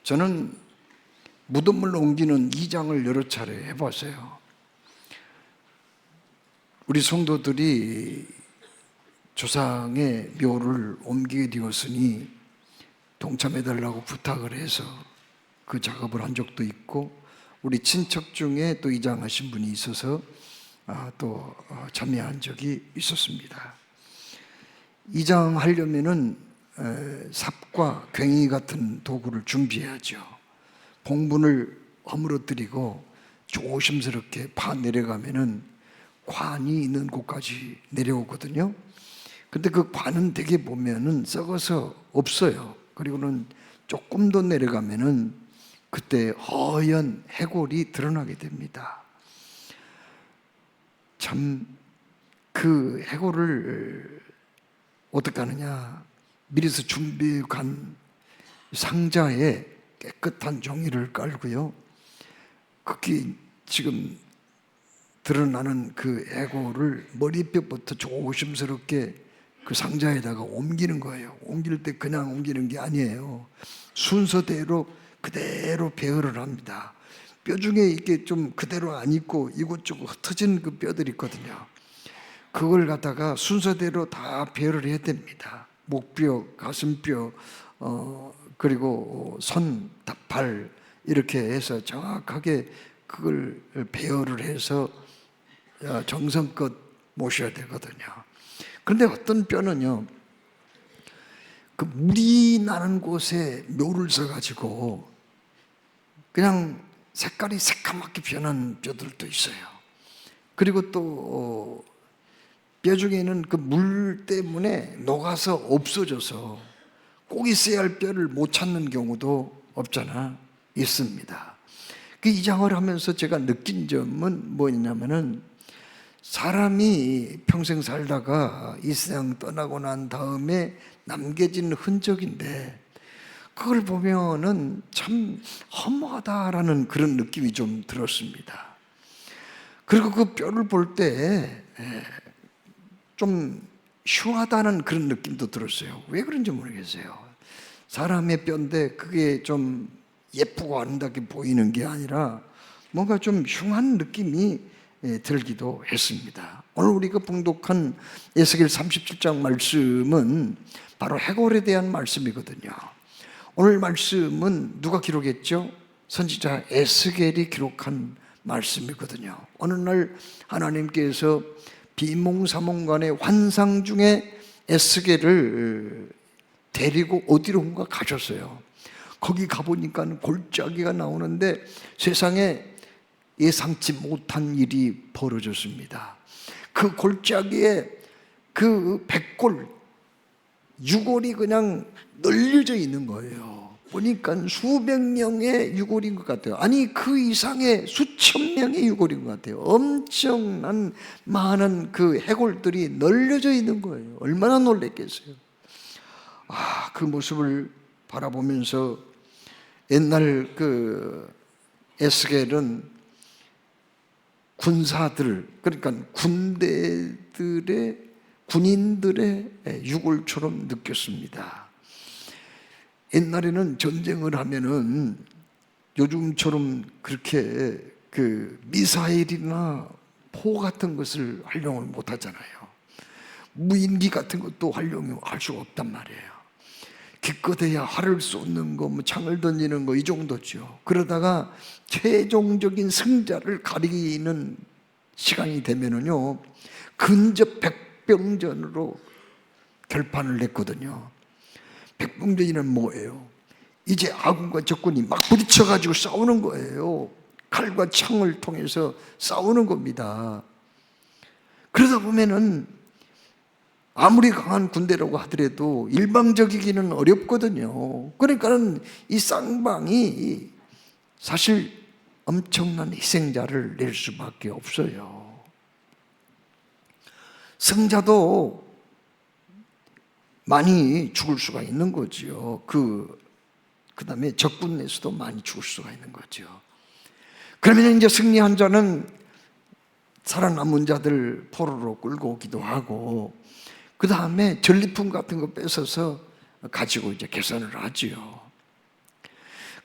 저는 무덤을 옮기는 이장을 여러 차례 해봤어요. 우리 성도들이 조상의 묘를 옮기게 되었으니 동참해달라고 부탁을 해서 그 작업을 한 적도 있고, 우리 친척 중에 또 이장하신 분이 있어서 또 참여한 적이 있었습니다. 이장하려면은 삽과 괭이 같은 도구를 준비해야죠. 봉분을 허물어뜨리고 조심스럽게 파 내려가면은 관이 있는 곳까지 내려오거든요. 근데 그 관은 되게 보면은 썩어서 없어요. 그리고는 조금 더 내려가면은 그때 허연 해골이 드러나게 됩니다. 참 그 해골을 어떻게 하느냐, 미리서 준비해 간 상자에 깨끗한 종이를 깔고요, 거기 지금 드러나는 그 해골을 머리뼈부터 조심스럽게 그 상자에다가 옮기는 거예요. 옮길 때 그냥 옮기는 게 아니에요. 순서대로 그대로 배열을 합니다. 뼈 중에 이게 좀 그대로 안 있고 이곳저곳 흩어진 그 뼈들이 있거든요. 그걸 갖다가 순서대로 다 배열을 해야 됩니다. 목뼈, 가슴뼈, 그리고 손, 발 이렇게 해서 정확하게 그걸 배열을 해서 정성껏 모셔야 되거든요. 그런데 어떤 뼈는요, 그 물이 나는 곳에 묘를 써가지고 그냥 색깔이 새까맣게 변한 뼈들도 있어요. 그리고 또 뼈 중에는 그 물 때문에 녹아서 없어져서 꼭 있어야 할 뼈를 못 찾는 경우도 없잖아, 있습니다. 그 이장을 하면서 제가 느낀 점은 뭐냐면은, 사람이 평생 살다가 이 세상 떠나고 난 다음에 남겨진 흔적인데, 그걸 보면은 참 허무하다라는 그런 느낌이 좀 들었습니다. 그리고 그 뼈를 볼 때 좀 흉하다는 그런 느낌도 들었어요. 왜 그런지 모르겠어요. 사람의 뼈인데 그게 좀 예쁘고 아름답게 보이는 게 아니라 뭔가 좀 흉한 느낌이 들기도 했습니다. 오늘 우리가 봉독한 에스겔 37장 말씀은 바로 해골에 대한 말씀이거든요. 오늘 말씀은 누가 기록했죠? 선지자 에스겔이 기록한 말씀이거든요. 어느 날 하나님께서 비몽사몽간의 환상 중에 에스겔을 데리고 어디론가 가셨어요. 거기 가보니까 골짜기가 나오는데 세상에 예상치 못한 일이 벌어졌습니다. 그 골짜기에 그 백골, 유골이 그냥 널려져 있는 거예요. 보니까 수백 명의 유골인 것 같아요. 아니, 그 이상의 수천 명의 유골인 것 같아요. 엄청난 많은 그 해골들이 널려져 있는 거예요. 얼마나 놀랬겠어요. 그 모습을 바라보면서 옛날 그 에스겔은 군사들, 그러니까 군인들의 유골처럼 느꼈습니다. 옛날에는 전쟁을 하면은 요즘처럼 그렇게 그 미사일이나 포 같은 것을 활용을 못 하잖아요. 무인기 같은 것도 활용할 수가 없단 말이에요. 기껏해야 활을 쏘는 거, 뭐 창을 던지는 거, 이 정도죠. 그러다가 최종적인 승자를 가리는 시간이 되면은요, 근접 백병전으로 결판을 냈거든요. 백병전이란 뭐예요? 이제 아군과 적군이 막 부딪혀가지고 싸우는 거예요. 칼과 창을 통해서 싸우는 겁니다. 그러다 보면은 아무리 강한 군대라고 하더라도 일방적이기는 어렵거든요. 그러니까는 이 쌍방이 사실 엄청난 희생자를 낼 수밖에 없어요. 승자도 많이 죽을 수가 있는 거죠. 그 다음에 적군에서도 많이 죽을 수가 있는 거죠. 그러면 이제 승리한 자는 살아남은 자들 포로로 끌고 오기도 하고, 그 다음에 전리품 같은 거 뺏어서 가지고 이제 계산을 하지요.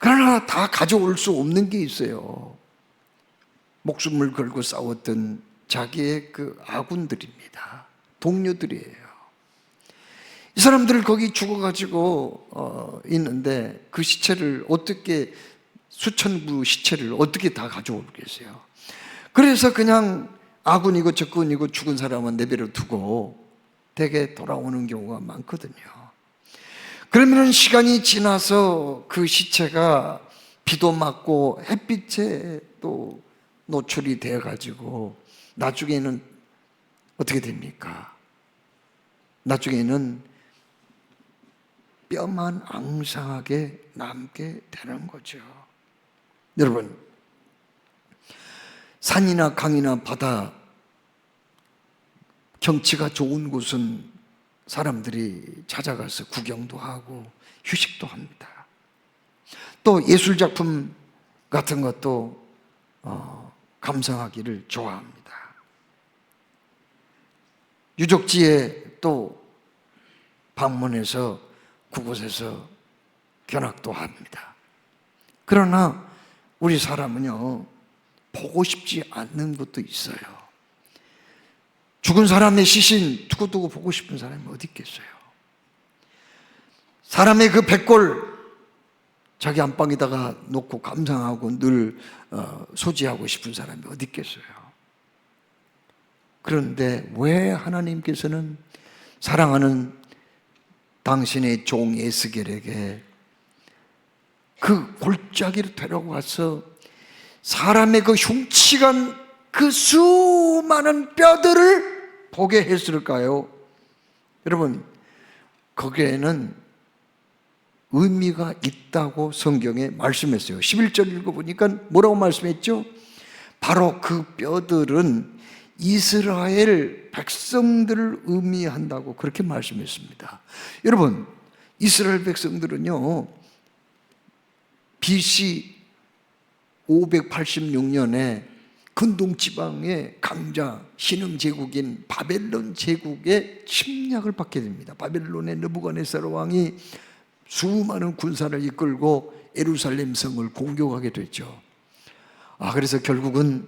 그러나 다 가져올 수 없는 게 있어요. 목숨을 걸고 싸웠던 자기의 그 아군들입니다. 동료들이에요. 이 사람들 거기 죽어가지고 있는데 그 시체를 어떻게, 수천 구 시체를 어떻게 다 가져오겠어요? 그래서 그냥 아군이고 적군이고 죽은 사람은 내버려 두고 대개 돌아오는 경우가 많거든요. 그러면 시간이 지나서 그 시체가 비도 맞고 햇빛에 또 노출이 되어가지고 나중에는 어떻게 됩니까? 나중에는 뼈만 앙상하게 남게 되는 거죠. 여러분, 산이나 강이나 바다, 경치가 좋은 곳은 사람들이 찾아가서 구경도 하고 휴식도 합니다. 또 예술작품 같은 것도 감상하기를 좋아합니다. 유적지에 또 방문해서 그곳에서 견학도 합니다. 그러나 우리 사람은요, 보고 싶지 않는 것도 있어요. 죽은 사람의 시신 두고두고 보고 싶은 사람이 어디 있겠어요? 사람의 그 백골 자기 안방에다가 놓고 감상하고 늘 소지하고 싶은 사람이 어디 있겠어요? 그런데 왜 하나님께서는 사랑하는 당신의 종 에스겔에게 그 골짜기로 데려가서 사람의 그 흉측한 그 수많은 뼈들을 보게 했을까요? 여러분, 거기에는 의미가 있다고 성경에 말씀했어요. 11절 읽어보니까 뭐라고 말씀했죠? 바로 그 뼈들은 이스라엘 백성들을 의미한다고 그렇게 말씀했습니다. 여러분, 이스라엘 백성들은요, BC 586년에 근동 지방의 강자 신흥 제국인 바벨론 제국의 침략을 받게 됩니다. 바벨론의 느부갓네살 왕이 수많은 군사를 이끌고 예루살렘 성을 공격하게 됐죠. 그래서 결국은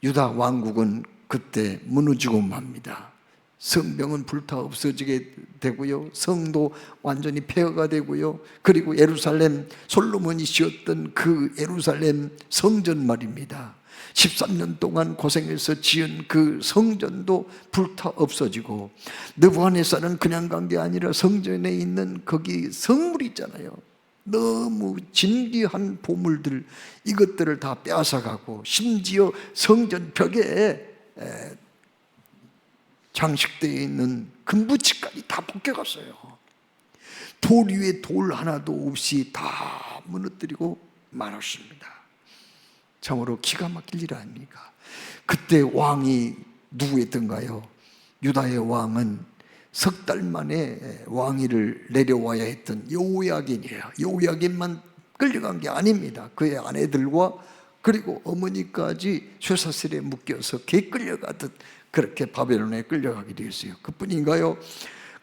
유다 왕국은 그때 무너지고 맙니다. 성벽은 불타 없어지게 되고요, 성도 완전히 폐허가 되고요, 그리고 예루살렘, 솔로몬이 지었던 그 예루살렘 성전 말입니다, 13년 동안 고생해서 지은 그 성전도 불타 없어지고, 느부갓네살은 그냥 간 게 아니라 성전에 있는 거기 성물 있잖아요, 너무 진귀한 보물들, 이것들을 다 빼앗아가고, 심지어 성전 벽에 장식되어 있는 금부치까지 다 벗겨갔어요. 돌 위에 돌 하나도 없이 다 무너뜨리고 말았습니다. 참으로 기가 막힐 일 아닙니까? 그때 왕이 누구였던가요? 유다의 왕은 석 달 만에 왕위를 내려와야 했던 여호야긴이에요. 여호야긴만 끌려간 게 아닙니다. 그의 아내들과 그리고 어머니까지 쇠사슬에 묶여서 개 끌려가듯 그렇게 바벨론에 끌려가게 되었어요. 그뿐인가요?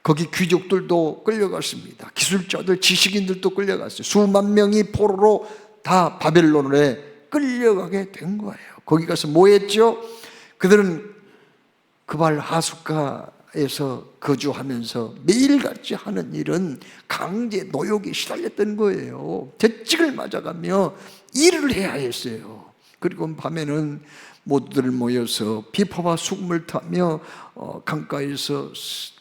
거기 귀족들도 끌려갔습니다. 기술자들, 지식인들도 끌려갔어요. 수만 명이 포로로 다 바벨론에 끌려가게 된 거예요. 거기 가서 뭐 했죠? 그들은 그발 하숫가에서 거주하면서 매일같이 하는 일은 강제 노역에 시달렸던 거예요. 채찍을 맞아가며 일을 해야 했어요. 그리고 밤에는 모두들 모여서 비파와 수금을 타며 강가에서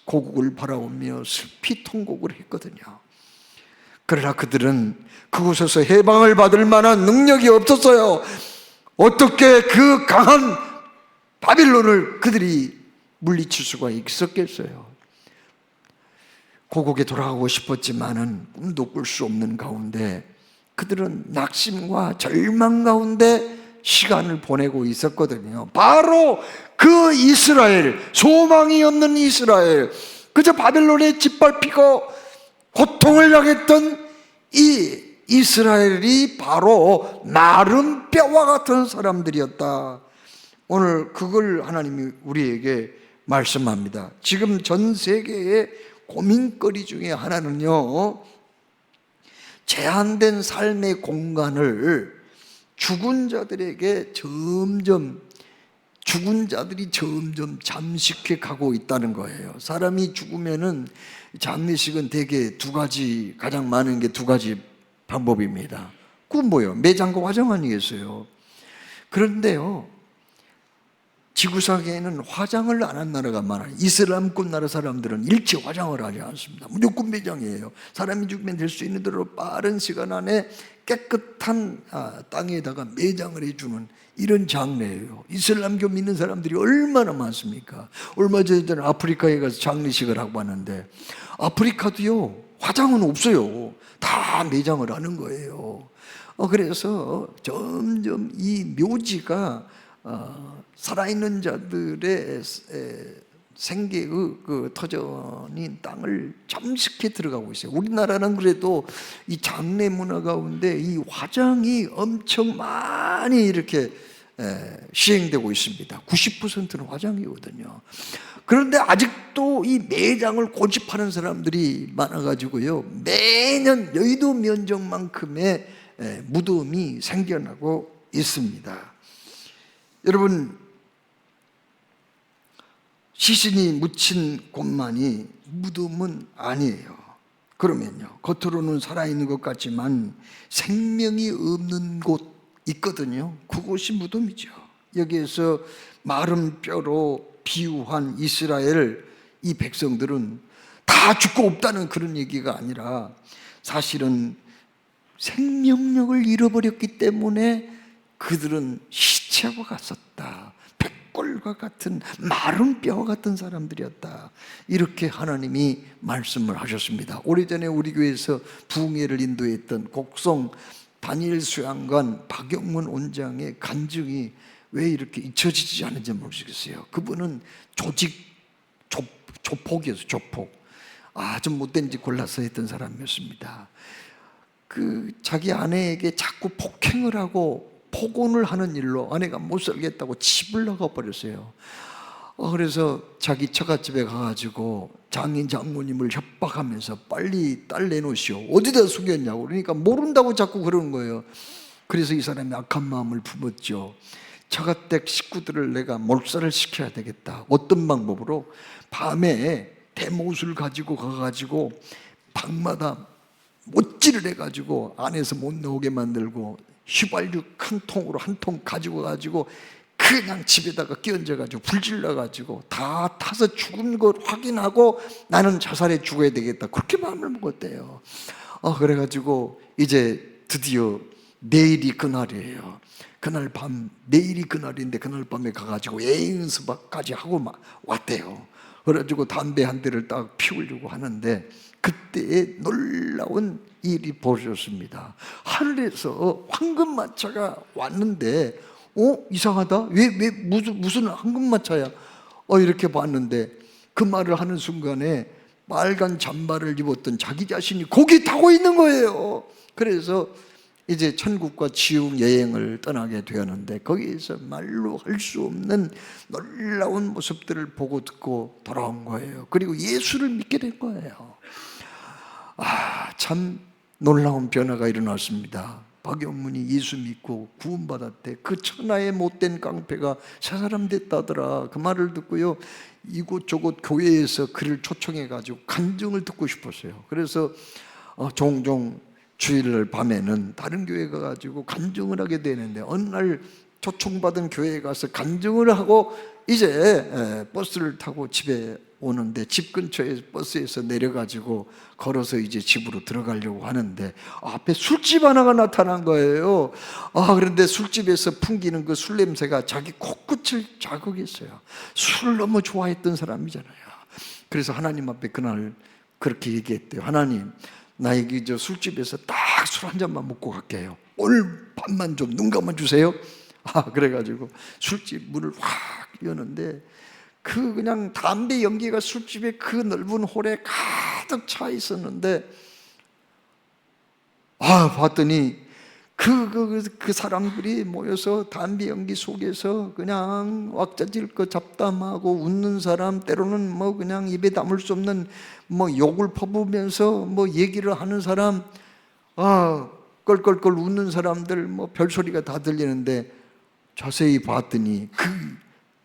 고국을 바라보며 슬피 통곡을 했거든요. 그러나 그들은 그곳에서 해방을 받을 만한 능력이 없었어요. 어떻게 그 강한 바빌론을 그들이 물리칠 수가 있었겠어요? 고국에 돌아가고 싶었지만은 꿈도 꿀 수 없는 가운데 그들은 낙심과 절망 가운데 시간을 보내고 있었거든요. 바로 그 이스라엘, 소망이 없는 이스라엘, 그저 바벨론에 짓밟히고 고통을 당했던 이 이스라엘이 바로 마른 뼈와 같은 사람들이었다. 오늘 그걸 하나님이 우리에게 말씀합니다. 지금 전 세계의 고민거리 중에 하나는요, 제한된 삶의 공간을 죽은 자들이 점점 잠식해 가고 있다는 거예요. 사람이 죽으면은 장례식은 대개 두 가지, 가장 많은 게 두 가지 방법입니다. 그건 뭐예요? 매장과 화장 아니겠어요? 그런데요, 지구상에는 화장을 안 한 나라가 많아요. 이슬람권 나라 사람들은 일체 화장을 하지 않습니다. 무조건 매장이에요. 사람이 죽으면 될 수 있는 대로 빠른 시간 안에 깨끗한 땅에다가 매장을 해주는 이런 장례예요. 이슬람교 믿는 사람들이 얼마나 많습니까? 얼마 전에 아프리카에 가서 장례식을 하고 왔는데, 아프리카도요, 화장은 없어요. 다 매장을 하는 거예요. 그래서 점점 이 묘지가 살아있는 자들의 생계의 그 터전인 땅을 잠식해 들어가고 있어요. 우리나라는 그래도 이 장례 문화 가운데 이 화장이 엄청 많이 이렇게 시행되고 있습니다. 90%는 화장이거든요. 그런데 아직도 이 매장을 고집하는 사람들이 많아가지고요, 매년 여의도 면적만큼의 무덤이 생겨나고 있습니다. 여러분, 시신이 묻힌 곳만이 무덤은 아니에요. 그러면요, 겉으로는 살아있는 것 같지만 생명이 없는 곳 있거든요. 그곳이 무덤이죠. 여기에서 마른 뼈로 비유한 이스라엘 이 백성들은 다 죽고 없다는 그런 얘기가 아니라, 사실은 생명력을 잃어버렸기 때문에 그들은 시체와 같았다. 백골과 같은 마른 뼈와 같은 사람들이었다. 이렇게 하나님이 말씀을 하셨습니다. 오래전에 우리 교회에서 부흥회를 인도했던 곡성 단일 수양관 박영문 원장의 간증이 왜 이렇게 잊혀지지 않는지 모르겠어요. 그분은 조폭이었어요. 조폭. 아주 못된 짓 골라서 했던 사람이었습니다. 자기 아내에게 자꾸 폭행을 하고 폭언을 하는 일로 아내가 못 살겠다고 집을 나가버렸어요. 그래서 자기 처갓집에 가가지고 장인 장모님을 협박하면서 빨리 딸 내놓으시오. 어디다 숨겼냐고. 그러니까 모른다고 자꾸 그러는 거예요. 그래서 이 사람이 악한 마음을 품었죠. 처갓댁 식구들을 내가 몰살을 시켜야 되겠다. 어떤 방법으로? 밤에 대못을 가지고 가가지고 방마다 못질을 해가지고 안에서 못 나오게 만들고, 휘발유 큰 통으로 한 통 가지고 그냥 집에다가 끼얹어가지고 불질러가지고 다 타서 죽은 걸 확인하고 나는 자살해 죽어야 되겠다, 그렇게 마음을 먹었대요. 그래가지고 이제 드디어 내일이 그날이에요. 그날 밤, 내일이 그날인데 그날 밤에 가가지고 예언서까지 하고 왔대요. 그래가지고 담배 한 대를 딱 피우려고 하는데 그때에 놀라운 일이 벌어졌습니다. 하늘에서 황금마차가 왔는데, 이상하다. 왜 무슨 황금마차야? 이렇게 봤는데 그 말을 하는 순간에 빨간 잠바를 입었던 자기 자신이 거기 타고 있는 거예요. 그래서 이제 천국과 지옥 여행을 떠나게 되었는데, 거기에서 말로 할 수 없는 놀라운 모습들을 보고 듣고 돌아온 거예요. 그리고 예수를 믿게 된 거예요. 참 놀라운 변화가 일어났습니다. 박영문이 예수 믿고 구원받았대. 그 천하의 못된 깡패가 새 사람 됐다더라. 그 말을 듣고요, 이곳저곳 교회에서 그를 초청해가지고 간증을 듣고 싶었어요. 그래서 종종 주일날 밤에는 다른 교회 가가지고 간증을 하게 되는데, 어느 날 초청받은 교회에 가서 간증을 하고 이제 버스를 타고 집에 오는데, 집 근처에 버스에서 내려가지고 걸어서 이제 집으로 들어가려고 하는데 앞에 술집 하나가 나타난 거예요. 그런데 술집에서 풍기는 그 술 냄새가 자기 코끝을 자극했어요. 술을 너무 좋아했던 사람이잖아요. 그래서 하나님 앞에 그날 그렇게 얘기했대요. 하나님, 나에게 저 술집에서 딱 술 한 잔만 먹고 갈게요. 오늘 밤만 좀 눈 감아주세요. 그래가지고 술집 문을 확 여는데 그냥 담배 연기가 술집의 그 넓은 홀에 가득 차 있었는데, 봤더니 그 사람들이 모여서 담배 연기 속에서 그냥 왁자질거 잡담하고 웃는 사람, 때로는 그냥 입에 담을 수 없는 욕을 퍼부으면서 얘기를 하는 사람, 껄껄껄 웃는 사람들 뭐 별소리가 다 들리는데 자세히 봤더니 그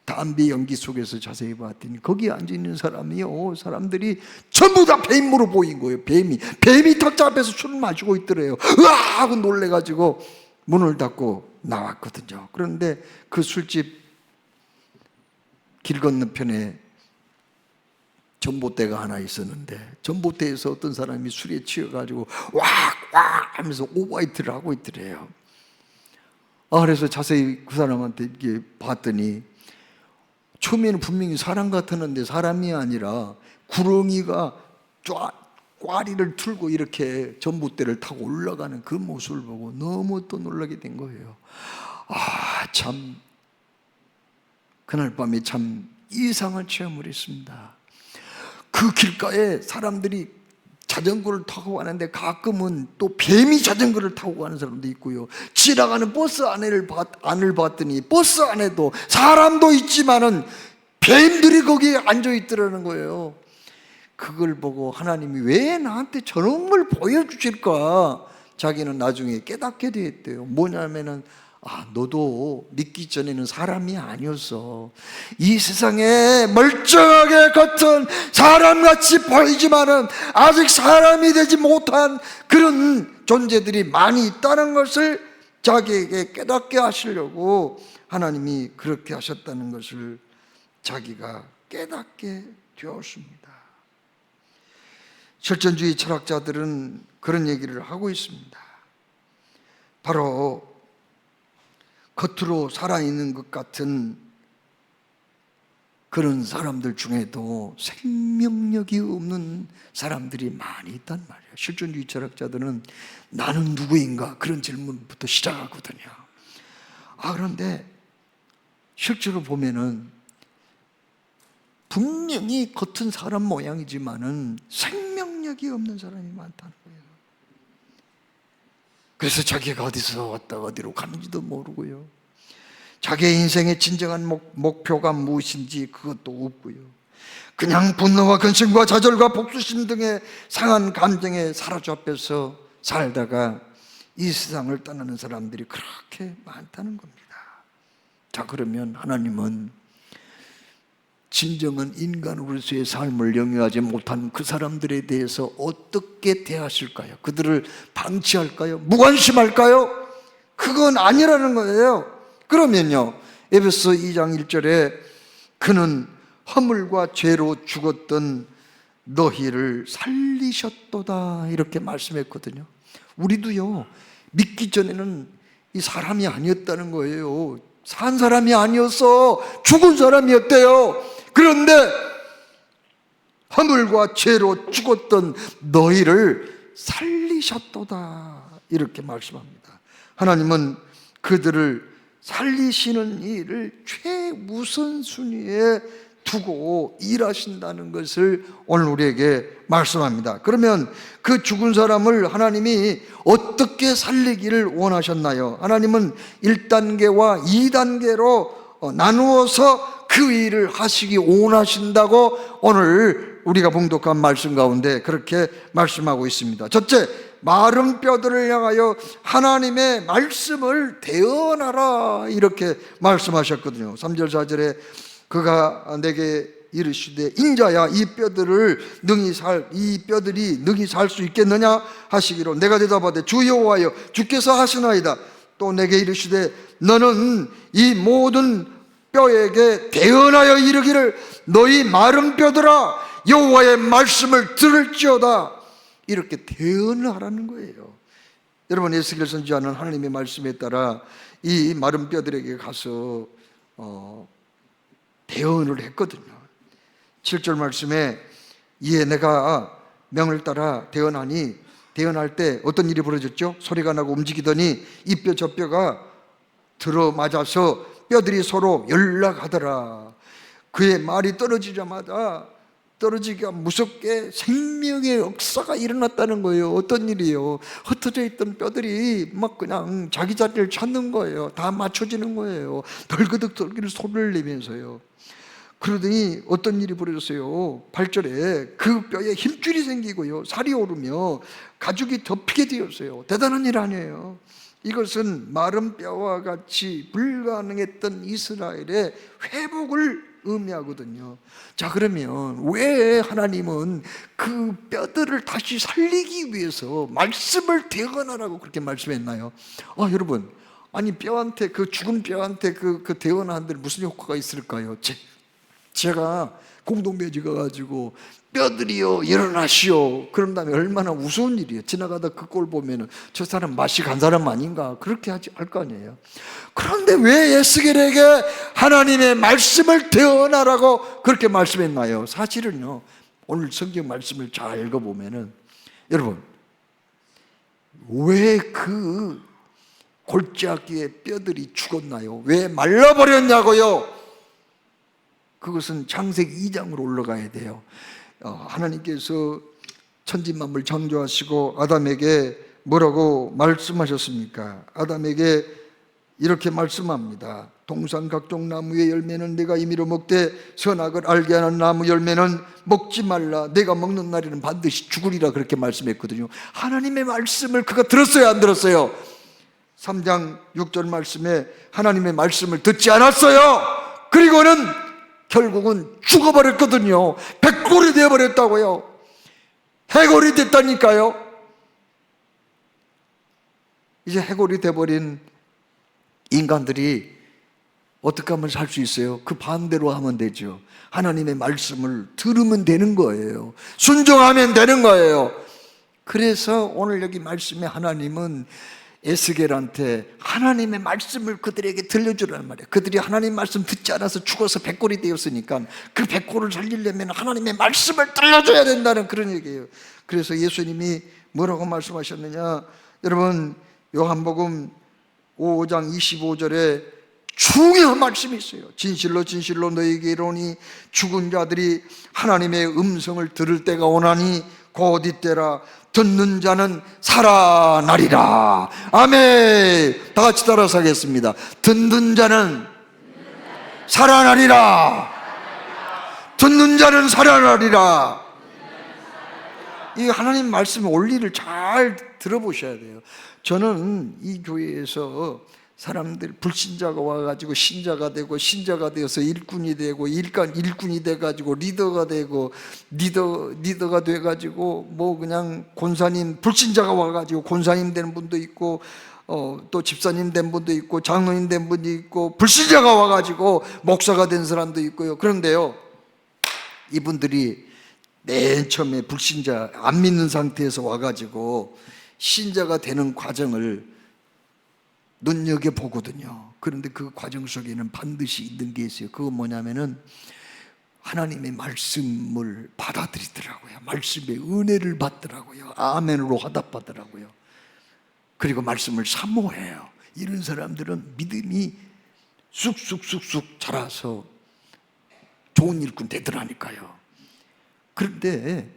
담배 연기 속에서 자세히 봤더니 거기 앉아있는 사람들이 전부 다 뱀으로 보인 거예요. 뱀이 탁자 앞에서 술을 마시고 있더래요. 으아 하고 놀래가지고 문을 닫고 나왔거든요. 그런데 그 술집 길 건너편에 전봇대가 하나 있었는데 전봇대에서 어떤 사람이 술에 취해가지고 왁왁 하면서 오바이트를 하고 있더래요. 그래서 자세히 그 사람한테 이렇게 봤더니 처음에는 분명히 사람 같았는데 사람이 아니라 구렁이가 꽈리를 틀고 이렇게 전봇대를 타고 올라가는 그 모습을 보고 너무 또 놀라게 된 거예요. 참 그날 밤에 참 이상한 체험을 했습니다. 그 길가에 사람들이 자전거를 타고 가는데 가끔은 또 뱀이 자전거를 타고 가는 사람도 있고요. 지나가는 버스 안을 봤더니 버스 안에도 사람도 있지만은 뱀들이 거기에 앉아 있더라는 거예요. 그걸 보고 하나님이 왜 나한테 저런 걸 보여주실까? 자기는 나중에 깨닫게 됐대요. 뭐냐면은 너도 믿기 전에는 사람이 아니었어. 이 세상에 멀쩡하게 겉은 사람같이 보이지만은 아직 사람이 되지 못한 그런 존재들이 많이 있다는 것을 자기에게 깨닫게 하시려고 하나님이 그렇게 하셨다는 것을 자기가 깨닫게 되었습니다. 실존주의 철학자들은 그런 얘기를 하고 있습니다. 바로 겉으로 살아있는 것 같은 그런 사람들 중에도 생명력이 없는 사람들이 많이 있단 말이에요. 실존주의 철학자들은 나는 누구인가? 그런 질문부터 시작하거든요. 그런데 실제로 보면은 분명히 겉은 사람 모양이지만은 생명력이 없는 사람이 많다는 거예요. 그래서 자기가 어디서 왔다 어디로 가는지도 모르고요. 자기의 인생의 진정한 목표가 무엇인지 그것도 없고요. 그냥 분노와 근심과 좌절과 복수심 등의 상한 감정에 사로잡혀서 살다가 이 세상을 떠나는 사람들이 그렇게 많다는 겁니다. 자, 그러면 하나님은 진정한 인간으로서의 삶을 영위하지 못한 그 사람들에 대해서 어떻게 대하실까요? 그들을 방치할까요? 무관심할까요? 그건 아니라는 거예요. 그러면요, 에베소 2장 1절에 그는 허물과 죄로 죽었던 너희를 살리셨도다 이렇게 말씀했거든요. 우리도요, 믿기 전에는 이 사람이 아니었다는 거예요. 산 사람이 아니었어. 죽은 사람이었대요. 그런데 허물과 죄로 죽었던 너희를 살리셨도다 이렇게 말씀합니다. 하나님은 그들을 살리시는 일을 최우선순위에 두고 일하신다는 것을 오늘 우리에게 말씀합니다. 그러면 그 죽은 사람을 하나님이 어떻게 살리기를 원하셨나요? 하나님은 1단계와 2단계로 나누어서 그 일을 하시기 원하신다고 오늘 우리가 봉독한 말씀 가운데 그렇게 말씀하고 있습니다. 첫째, 마른 뼈들을 향하여 하나님의 말씀을 대언하라 이렇게 말씀하셨거든요. 3절 4절에 그가 내게 이르시되 인자야 이 뼈들이 능히 살 수 있겠느냐 하시기로 내가 대답하되 주 여호와여 주께서 하시나이다. 또 내게 이르시되 너는 이 모든 뼈에게 대언하여 이르기를 너희 마른 뼈들아 여호와의 말씀을 들을지어다 이렇게 대언을 하라는 거예요. 여러분, 에스겔 선지자는 하나님의 말씀에 따라 이 마른 뼈들에게 가서 대언을 했거든요. 7절 말씀에 이에 내가 명을 따라 대언할 때 어떤 일이 벌어졌죠? 소리가 나고 움직이더니 이 뼈 저 뼈가 들어맞아서 뼈들이 서로 연락하더라. 그의 말이 떨어지기가 무섭게 생명의 역사가 일어났다는 거예요. 어떤 일이요? 흩어져 있던 뼈들이 막 그냥 자기 자리를 찾는 거예요. 다 맞춰지는 거예요. 덜그덕 소리를 내면서요. 그러더니 어떤 일이 벌어졌어요. 8절에 그 뼈에 힘줄이 생기고요, 살이 오르며 가죽이 덮이게 되었어요. 대단한 일 아니에요. 이것은 마른 뼈와 같이 불가능했던 이스라엘의 회복을 의미하거든요. 자, 그러면 왜 하나님은 그 뼈들을 다시 살리기 위해서 말씀을 대언하라고 그렇게 말씀했나요? 여러분, 아니 뼈한테, 그 죽은 뼈한테 그 대언한 데는 무슨 효과가 있을까요? 제가 공동묘지가 가지고 뼈들이여 일어나시오, 그런 다음에 얼마나 우스운 일이에요. 지나가다 그 꼴 보면은 저 사람 맛이 간 사람 아닌가 그렇게 할 거 아니에요. 그런데 왜 에스겔에게 하나님의 말씀을 대언하라고 그렇게 말씀했나요? 사실은요, 오늘 성경 말씀을 잘 읽어보면은, 여러분, 왜 그 골짜기의 뼈들이 죽었나요? 왜 말라버렸냐고요? 그것은 창세기 2장으로 올라가야 돼요. 하나님께서 천지만물 창조하시고 아담에게 뭐라고 말씀하셨습니까? 아담에게 이렇게 말씀합니다. 동산 각종 나무의 열매는 내가 임의로 먹되 선악을 알게 하는 나무 열매는 먹지 말라. 내가 먹는 날에는 반드시 죽으리라. 그렇게 말씀했거든요. 하나님의 말씀을 그가 들었어요, 안 들었어요? 3장 6절 말씀에 하나님의 말씀을 듣지 않았어요. 그리고는 결국은 죽어버렸거든요. 백골이 되어버렸다고요. 해골이 됐다니까요. 이제 해골이 돼버린 인간들이 어떻게 하면 살 수 있어요? 그 반대로 하면 되죠. 하나님의 말씀을 들으면 되는 거예요. 순종하면 되는 거예요. 그래서 오늘 여기 말씀에 하나님은 에스겔한테 하나님의 말씀을 그들에게 들려주라는 말이에요. 그들이 하나님 말씀 듣지 않아서 죽어서 백골이 되었으니까 그 백골을 살리려면 하나님의 말씀을 들려줘야 된다는 그런 얘기예요. 그래서 예수님이 뭐라고 말씀하셨느냐, 여러분 요한복음 5장 25절에 중요한 말씀이 있어요. 진실로 진실로 너희에게 이르노니 죽은 자들이 하나님의 음성을 들을 때가 오나니 곧 이때라. 듣는 자는 살아나리라. 아멘. 다 같이 따라서 하겠습니다. 듣는 자는 살아나리라. 듣는 자는 살아나리라. 이 하나님 말씀의 원리를 잘 들어보셔야 돼요. 저는 이 교회에서 사람들, 불신자가 와가지고 신자가 되고, 신자가 되어서 일꾼이 되고, 일꾼이 돼가지고 리더가 되고, 리더가 돼가지고 뭐 그냥 권사님, 불신자가 와가지고 권사님 되는 분도 있고, 또 집사님 된 분도 있고, 장로님 된 분도 있고, 불신자가 와가지고 목사가 된 사람도 있고요. 그런데요, 이분들이 맨 처음에 불신자, 안 믿는 상태에서 와가지고 신자가 되는 과정을 눈여겨보거든요. 그런데 그 과정 속에는 반드시 있는 게 있어요. 그건 뭐냐면은 하나님의 말씀을 받아들이더라고요. 말씀의 은혜를 받더라고요. 아멘으로 화답하더라고요. 그리고 말씀을 사모해요. 이런 사람들은 믿음이 쑥쑥쑥쑥 자라서 좋은 일꾼 되더라니까요. 그런데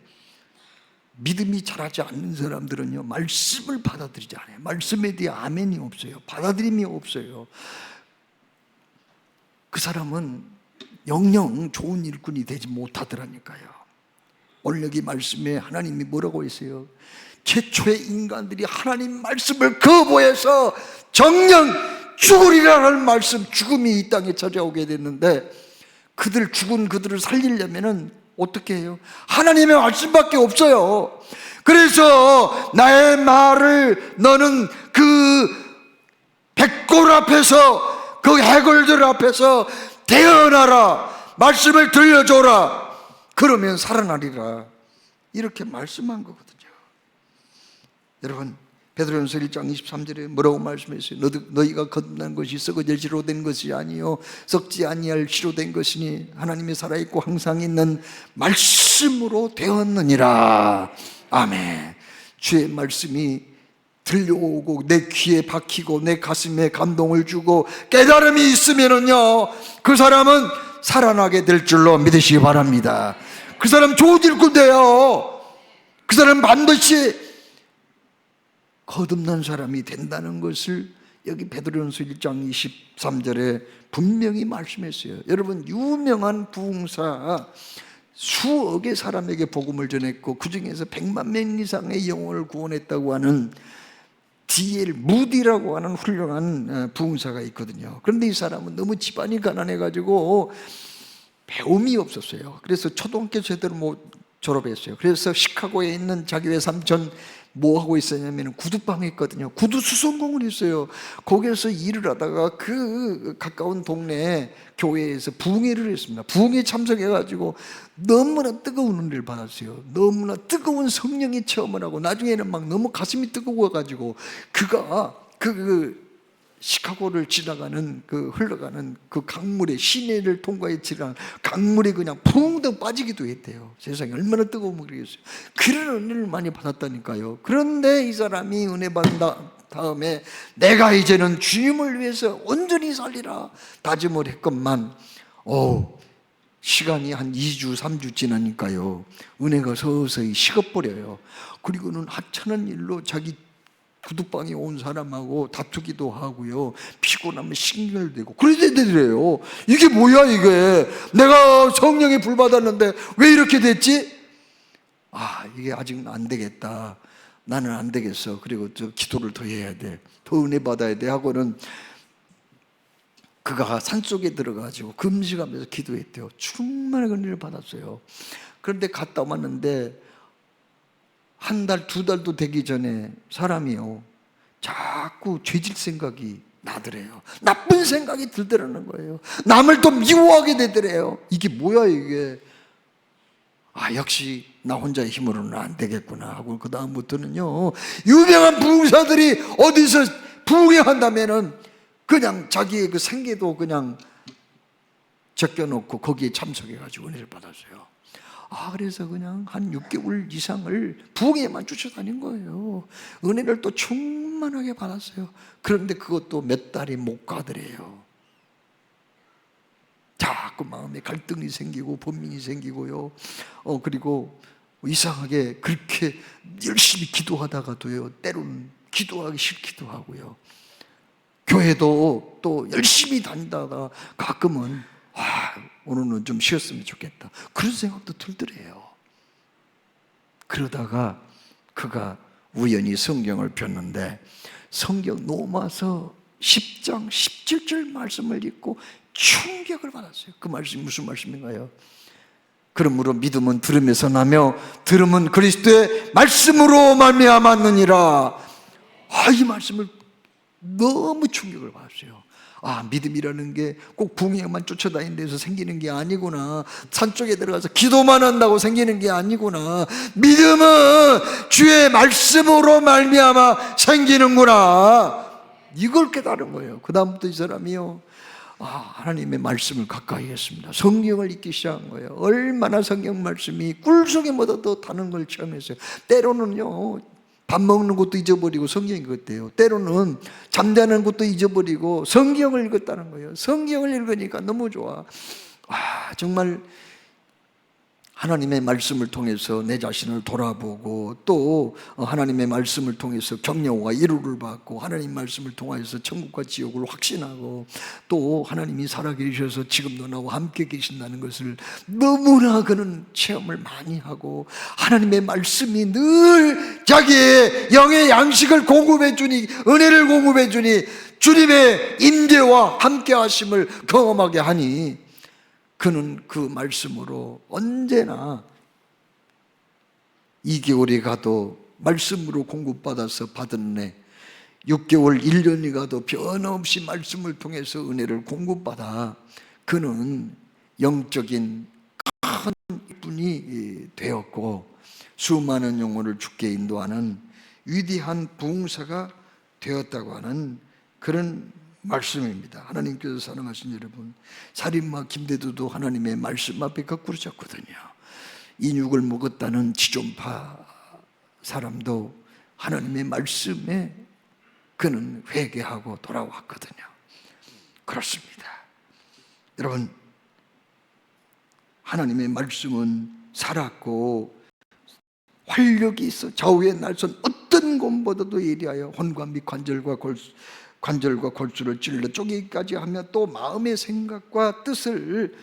믿음이 자라지 않는 사람들은요, 말씀을 받아들이지 않아요. 말씀에 대해 아멘이 없어요. 받아들임이 없어요. 그 사람은 영영 좋은 일꾼이 되지 못하더라니까요. 오늘 여기 말씀에 하나님이 뭐라고 했어요? 최초의 인간들이 하나님 말씀을 거부해서 정령 죽으리라는 말씀, 죽음이 이 땅에 찾아오게 됐는데, 죽은 그들을 살리려면은 어떻게 해요? 하나님의 말씀밖에 없어요. 그래서 나의 말을 너는 그 백골 앞에서, 그 해골들 앞에서 대언하라. 말씀을 들려줘라. 그러면 살아나리라. 이렇게 말씀한 거거든요. 여러분, 베드로전서 1장 23절에 뭐라고 말씀했어요? 너희가 거듭난 것이 썩어질 씨로 된 것이 아니요 썩지 아니할 씨로 된 것이니 하나님이 살아있고 항상 있는 말씀으로 되었느니라. 아멘. 주의 말씀이 들려오고 내 귀에 박히고 내 가슴에 감동을 주고 깨달음이 있으면은요, 그 사람은 살아나게 될 줄로 믿으시기 바랍니다. 그 사람 좋은 일꾼 돼요. 그 사람 반드시 거듭난 사람이 된다는 것을 여기 베드로전서 1장 23절에 분명히 말씀했어요. 여러분, 유명한 부흥사 수억의 사람에게 복음을 전했고 그 중에서 100만 명 이상의 영혼을 구원했다고 하는 D.L. 무디라고 하는 훌륭한 부흥사가 있거든요. 그런데 이 사람은 너무 집안이 가난해가지고 배움이 없었어요. 그래서 초등학교 제대로 못 졸업했어요. 그래서 시카고에 있는 자기 외삼촌 뭐 하고 있었냐면 구두방에 있거든요. 구두 수선공을 했어요. 거기에서 일을 하다가 그 가까운 동네 교회에서 부흥회를 했습니다. 부흥회 참석해가지고 너무나 뜨거운 은혜를 받았어요. 너무나 뜨거운 성령의 체험을 하고 나중에는 막 너무 가슴이 뜨거워가지고 그가 시카고를 지나가는 흘러가는 그 강물에 시내를 통과해 지나가는 강물에 그냥 붕덩 빠지기도 했대요. 세상에 얼마나 뜨거운 물이겠어요. 그런 은혜를 많이 받았다니까요. 그런데 이 사람이 은혜 받은 다음에 내가 이제는 주님을 위해서 온전히 살리라 다짐을 했건만 시간이 한 2주 3주 지나니까요 은혜가 서서히 식어버려요. 그리고는 하찮은 일로 자기 구두방에 온 사람하고 다투기도 하고요. 피곤하면 신경대고 그래요. 이게 뭐야 이게. 내가 성령에 불 받았는데 왜 이렇게 됐지? 이게 아직 안 되겠다. 나는 안 되겠어. 그리고 기도를 더 해야 돼. 더 은혜 받아야 돼 하고는 그가 산속에 들어가지고 금식하면서 기도했대요. 충만한 은혜를 받았어요. 그런데 갔다 왔는데 한 달, 두 달도 되기 전에 사람이요 자꾸 죄질 생각이 나더래요. 나쁜 생각이 들더라는 거예요. 남을 또 미워하게 되더래요. 이게 뭐야 이게. 역시 나 혼자의 힘으로는 안 되겠구나 하고 그 다음부터는요 유명한 부흥사들이 어디서 부흥한다면은 그냥 자기의 그 생계도 그냥 제껴놓고 거기에 참석해가지고 은혜를 받았어요. 그래서 그냥 한 6개월 이상을 부흥회만 쫓아다닌 거예요. 은혜를 또 충만하게 받았어요. 그런데 그것도 몇 달이 못 가더래요. 자꾸 마음에 갈등이 생기고 번민이 생기고요. 그리고 이상하게 그렇게 열심히 기도하다가도요 때로는 기도하기 싫기도 하고요. 교회도 또 열심히 다니다가 가끔은 오늘은 좀 쉬었으면 좋겠다 그런 생각도 들더래요. 그러다가 그가 우연히 성경을 폈는데 성경 로마서 10장 17절 말씀을 읽고 충격을 받았어요. 그 말씀이 무슨 말씀인가요? 그러므로 믿음은 들음에서 나며 들음은 그리스도의 말씀으로 말미암았느니라. 이 말씀을 너무 충격을 받았어요. 믿음이라는 게 꼭 부흥회만 쫓아다니는 데서 생기는 게 아니구나. 산쪽에 들어가서 기도만 한다고 생기는 게 아니구나. 믿음은 주의 말씀으로 말미암아 생기는구나. 이걸 깨달은 거예요. 그 다음부터 이 사람이요 하나님의 말씀을 가까이 했습니다. 성경을 읽기 시작한 거예요. 얼마나 성경 말씀이 꿀속에 묻어도 다는 걸 체험했어요. 때로는요 밥 먹는 것도 잊어버리고 성경 읽었대요. 때로는 잠자는 것도 잊어버리고 성경을 읽었다는 거예요. 성경을 읽으니까 너무 좋아. 정말 하나님의 말씀을 통해서 내 자신을 돌아보고 또 하나님의 말씀을 통해서 격려와 위로를 받고 하나님 말씀을 통해서 천국과 지옥을 확신하고 또 하나님이 살아계셔서 지금도 나와 함께 계신다는 것을 너무나 그는 체험을 많이 하고 하나님의 말씀이 늘 자기의 영의 양식을 공급해 주니 은혜를 공급해 주니 주님의 임재와 함께 하심을 경험하게 하니 그는 그 말씀으로 언제나 2개월이 가도 말씀으로 공급받아서 받은 은혜, 6개월, 1년이 가도 변함없이 말씀을 통해서 은혜를 공급받아 그는 영적인 큰 분이 되었고 수많은 영혼을 주께 인도하는 위대한 부흥사가 되었다고 하는 그런 말씀입니다. 하나님께서 사랑하신 여러분, 살인마 김대두도 하나님의 말씀 앞에 거꾸로 졌거든요. 인육을 먹었다는 지존파 사람도 하나님의 말씀에 그는 회개하고 돌아왔거든요. 그렇습니다. 여러분, 하나님의 말씀은 살았고 활력이 있어 좌우의 날선 어떤 큰 곰보다도 예리하여 혼과 및 관절과 골수를 찔러 쪼개기까지 하며 또 마음의 생각과 뜻을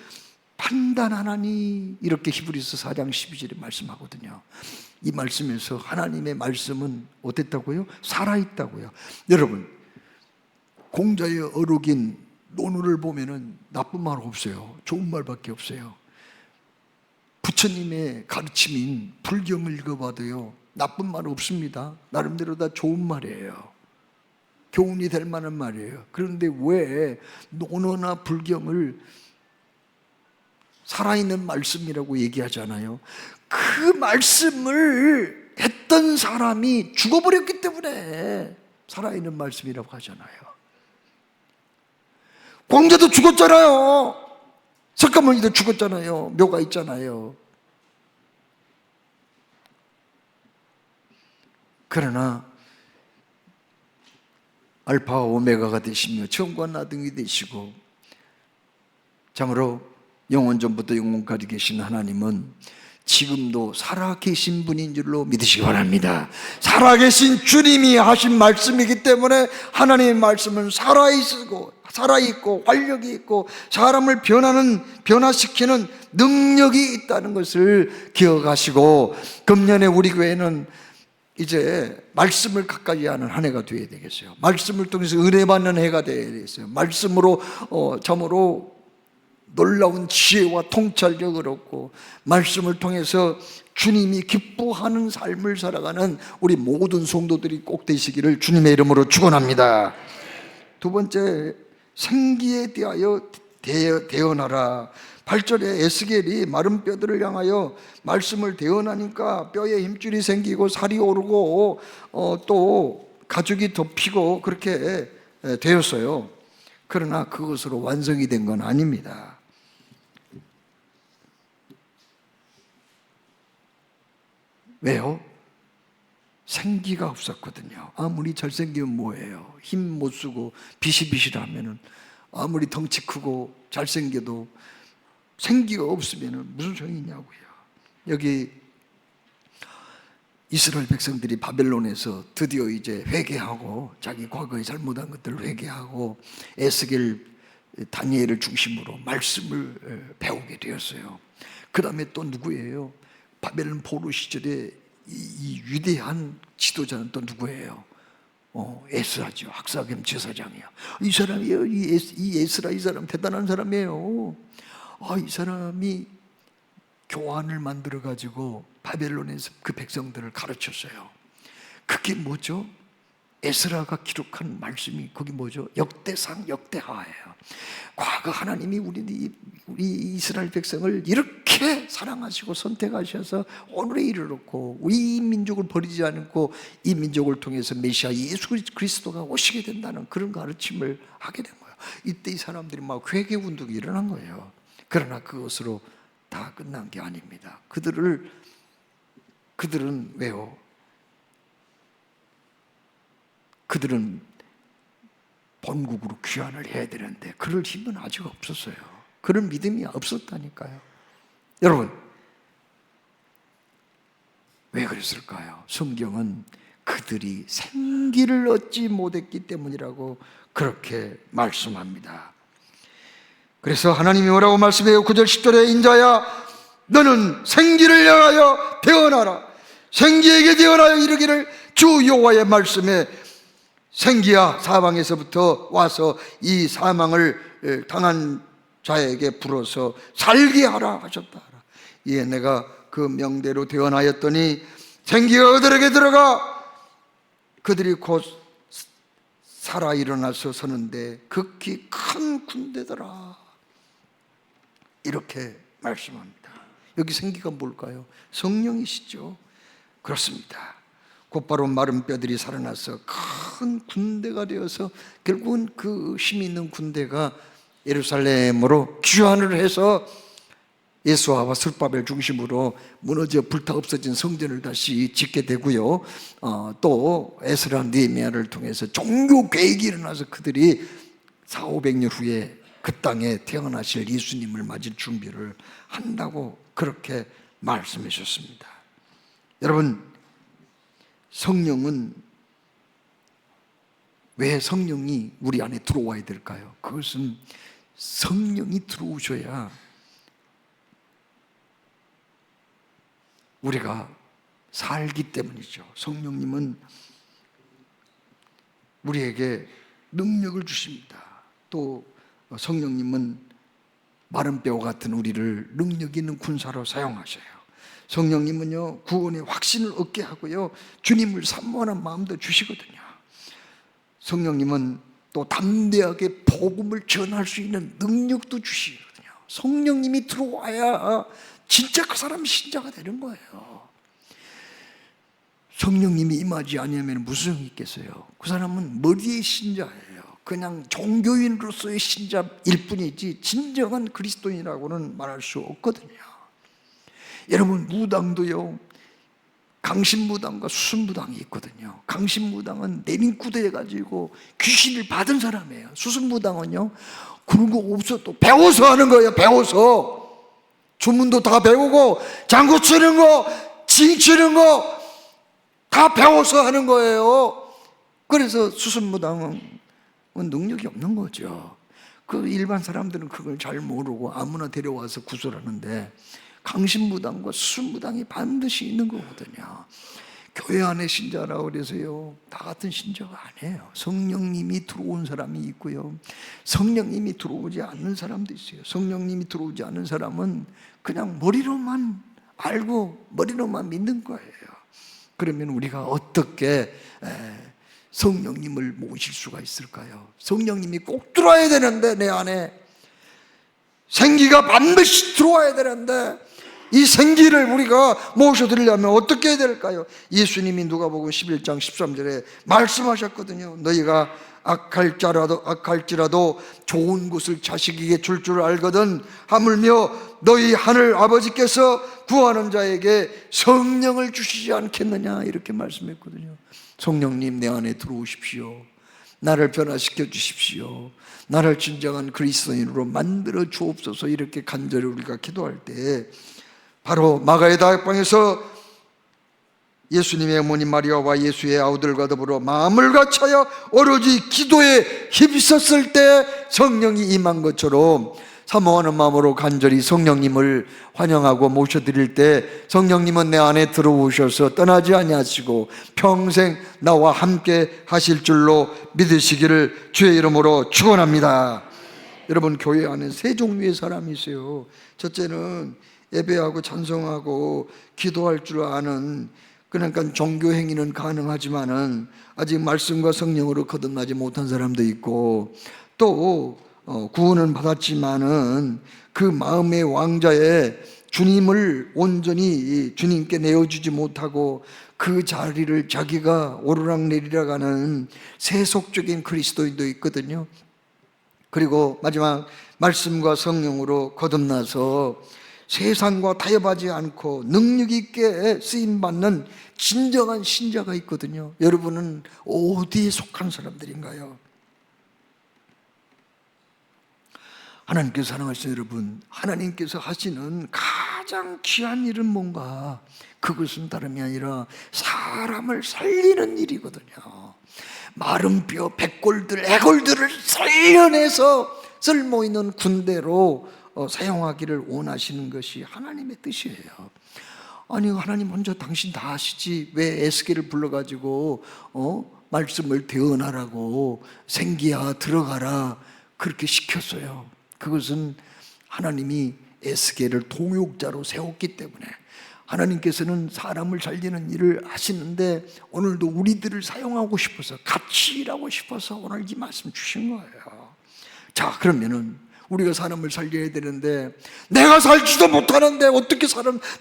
판단하나니, 이렇게 히브리서 4장 12절에 말씀하거든요. 이 말씀에서 하나님의 말씀은 어땠다고요? 살아있다고요. 여러분, 공자의 어록인 논어를 보면은 나쁜 말 없어요. 좋은 말밖에 없어요. 부처님의 가르침인 불경을 읽어봐도요, 나쁜 말 없습니다. 나름대로 다 좋은 말이에요. 교훈이 될 만한 말이에요. 그런데 왜 논어나 불경을 살아있는 말씀이라고 얘기하잖아요. 그 말씀을 했던 사람이 죽어버렸기 때문에 살아있는 말씀이라고 하잖아요. 공자도 죽었잖아요. 석가모니도 죽었잖아요. 묘가 있잖아요. 그러나 알파와 오메가가 되시며 처음과 나중이 되시고 참으로 영원 전부터 영원까지 계신 하나님은 지금도 살아계신 분인 줄로 믿으시기 바랍니다. 살아계신 주님이 하신 말씀이기 때문에 하나님의 말씀은 살아있고 활력이 있고 사람을 변화시키는 능력이 있다는 것을 기억하시고, 금년에 우리 교회는 이제 말씀을 가까이 하는 한 해가 되어야 되겠어요. 말씀을 통해서 은혜 받는 해가 되어야 되겠어요. 말씀으로 참으로 놀라운 지혜와 통찰력을 얻고 말씀을 통해서 주님이 기뻐하는 삶을 살아가는 우리 모든 성도들이 꼭 되시기를 주님의 이름으로 축원합니다. 두 번째, 생기에 대하여 대언하라. 8절에 에스겔이 마른 뼈들을 향하여 말씀을 대언하니까 뼈에 힘줄이 생기고 살이 오르고 또 가죽이 덮이고 그렇게 되었어요. 그러나 그것으로 완성이 된 건 아닙니다. 왜요? 생기가 없었거든요. 아무리 잘생기면 뭐예요? 힘 못 쓰고 비실비실하면은, 아무리 덩치 크고 잘생겨도 생기가 없으면은 무슨 소용이 있냐고요. 여기 이스라엘 백성들이 바벨론에서 드디어 이제 회개하고 자기 과거에 잘못한 것들을 회개하고 에스겔, 다니엘을 중심으로 말씀을 배우게 되었어요. 그 다음에 또 누구예요? 바벨론 포로 시절에 이 위대한 지도자는 또 누구예요? 에스라죠. 학사 겸 제사장이야. 이 사람이에요. 이 에스라, 이 사람 대단한 사람이에요. 이 사람이 교환을 만들어 가지고 바벨론에서 그 백성들을 가르쳤어요. 그게 뭐죠? 에스라가 기록한 말씀이 거기 뭐죠? 역대상, 역대하예요. 과거 하나님이 우리 이스라엘 백성을 이렇게 사랑하시고 선택하셔서 오늘에 이르렀고, 이 민족을 버리지 않고 이 민족을 통해서 메시아 예수 그리스도가 오시게 된다는 그런 가르침을 하게 된 거예요. 이때 이 사람들이 막 회개 운동이 일어난 거예요. 그러나 그것으로 다 끝난 게 아닙니다. 그들은 왜요? 그들은 본국으로 귀환을 해야 되는데 그럴 힘은 아직 없었어요. 그런 믿음이 없었다니까요. 여러분, 왜 그랬을까요? 성경은 그들이 생기를 얻지 못했기 때문이라고 그렇게 말씀합니다. 그래서 하나님이 뭐라고 말씀해요? 9절 10절에 인자야 너는 생기를 향하여 대언하라. 생기에게 대언하여 이르기를 주 여호와의 말씀에 생기야 사방에서부터 와서 이 사망을 당한 자에게 불어서 살게 하라 하셨다. 이에 내가 그 명대로 대언하였더니 생기가 그들에게 들어가 그들이 곧 살아 일어나서 서는데 극히 큰 군대더라. 이렇게 말씀합니다. 여기 생기가 뭘까요? 성령이시죠. 그렇습니다. 곧바로 마른 뼈들이 살아나서 큰 군대가 되어서 결국은 그 힘 있는 군대가 예루살렘으로 귀환을 해서 예수아와 술바벨 중심으로 무너져 불타 없어진 성전을 다시 짓게 되고요. 또 에스라 느헤미야를 통해서 종교 계획이 일어나서 그들이 400~500년 후에 그 땅에 태어나실 예수님을 맞을 준비를 한다고 그렇게 말씀해 주셨습니다. 여러분, 성령은 왜 성령이 우리 안에 들어와야 될까요? 그것은 성령이 들어오셔야 우리가 살기 때문이죠. 성령님은 우리에게 능력을 주십니다. 또 성령님은 마른 뼈와 같은 우리를 능력 있는 군사로 사용하셔요. 성령님은요, 구원의 확신을 얻게 하고요, 주님을 사모하는 마음도 주시거든요. 성령님은 또 담대하게 복음을 전할 수 있는 능력도 주시거든요. 성령님이 들어와야 진짜 그 사람이 신자가 되는 거예요. 성령님이 임하지 아니하면 무슨 소용이 있겠어요? 그 사람은 머리의 신자예요. 그냥 종교인으로서의 신자일 뿐이지 진정한 그리스도인이라고는 말할 수 없거든요. 여러분, 무당도요, 강신무당과 수순무당이 있거든요. 강신무당은 내민구대해가지고 귀신을 받은 사람이에요. 수순무당은요, 그런 거 없어도 배워서 하는 거예요. 배워서 주문도 다 배우고 장구 치는 거, 징 치는 거 다 배워서 하는 거예요. 그래서 수순무당은 능력이 없는 거죠. 그 일반 사람들은 그걸 잘 모르고 아무나 데려와서 구설하는데, 강신무당과 수순무당이 반드시 있는 거거든요. 교회 안에 신자라고 그래서요, 다 같은 신자가 아니에요. 성령님이 들어온 사람이 있고요, 성령님이 들어오지 않는 사람도 있어요. 성령님이 들어오지 않는 사람은 그냥 머리로만 알고 머리로만 믿는 거예요. 그러면 우리가 어떻게 성령님을 모실 수가 있을까요? 성령님이 꼭 들어와야 되는데, 내 안에 생기가 반드시 들어와야 되는데, 이 생기를 우리가 모셔드리려면 어떻게 해야 될까요? 예수님이 누가복음 11장 13절에 말씀하셨거든요. 너희가 악할지라도 좋은 것을 자식에게 줄 줄 알거든, 하물며 너희 하늘 아버지께서 구하는 자에게 성령을 주시지 않겠느냐, 이렇게 말씀했거든요. 성령님, 내 안에 들어오십시오. 나를 변화시켜 주십시오. 나를 진정한 그리스도인으로 만들어 주옵소서. 이렇게 간절히 우리가 기도할 때, 바로 마가의 다락방에서 예수님의 어머니 마리아와 예수의 아우들과 더불어 마음을 같이하여 오로지 기도에 힘썼을 때 성령이 임한 것처럼, 사모하는 마음으로 간절히 성령님을 환영하고 모셔드릴 때 성령님은 내 안에 들어오셔서 떠나지 아니하시고 평생 나와 함께 하실 줄로 믿으시기를 주의 이름으로 축원합니다. 여러분, 교회 안에 세 종류의 사람이 있어요. 첫째는 예배하고 찬송하고 기도할 줄 아는, 그러니까 종교 행위는 가능하지만은 아직 말씀과 성령으로 거듭나지 못한 사람도 있고, 또 구원은 받았지만은 그 마음의 왕자에 주님을 온전히 주님께 내어주지 못하고 그 자리를 자기가 오르락내리락 하는 세속적인 그리스도인도 있거든요. 그리고 마지막, 말씀과 성령으로 거듭나서 세상과 타협하지 않고 능력 있게 쓰임받는 진정한 신자가 있거든요. 여러분은 어디에 속한 사람들인가요? 하나님께서 사랑하시는 여러분, 하나님께서 하시는 가장 귀한 일은 뭔가? 그것은 다름이 아니라 사람을 살리는 일이거든요. 마른 뼈, 백골들, 애골들을 살려내서 쓸모있는 군대로 사용하기를 원하시는 것이 하나님의 뜻이에요. 아니, 하나님 혼자 당신 다 하시지 왜 에스겔을 불러가지고 말씀을 대언하라고, 생기야 들어가라 그렇게 시켰어요. 그것은 하나님이 에스겔을 통역자로 세웠기 때문에, 하나님께서는 사람을 살리는 일을 하시는데 오늘도 우리들을 사용하고 싶어서, 같이 일하고 싶어서 오늘 이 말씀 주신 거예요. 자, 그러면은 우리가 사람을 살려야 되는데, 내가 살지도 못하는데 어떻게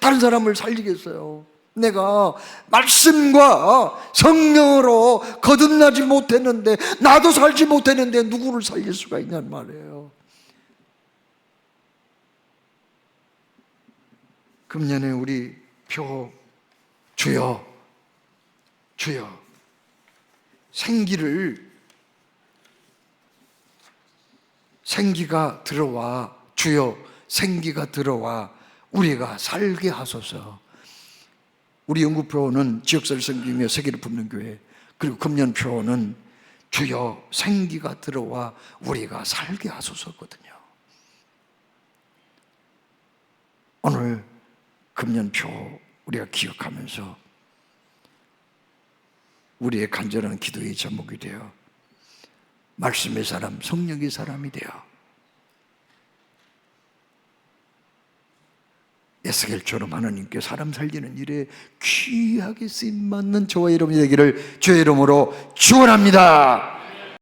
다른 사람을 살리겠어요? 내가 말씀과 성령으로 거듭나지 못했는데, 나도 살지 못했는데 누구를 살릴 수가 있냔 말이에요. 금년에 우리 표, 주여 생기가 들어와, 주여 생기가 들어와 우리가 살게 하소서. 우리 연구표는 지역사회 섬기며 세계를 붓는 교회, 그리고 금년표는 주여 생기가 들어와 우리가 살게 하소서거든요. 오늘 금년표 우리가 기억하면서 우리의 간절한 기도의 제목이 되어 말씀의 사람, 성령의 사람이 되어 에스겔처럼 하나님께 사람 살리는 일에 귀하게 쓰임받는 저와 여러분이 되기를 주의 이름으로 축원합니다.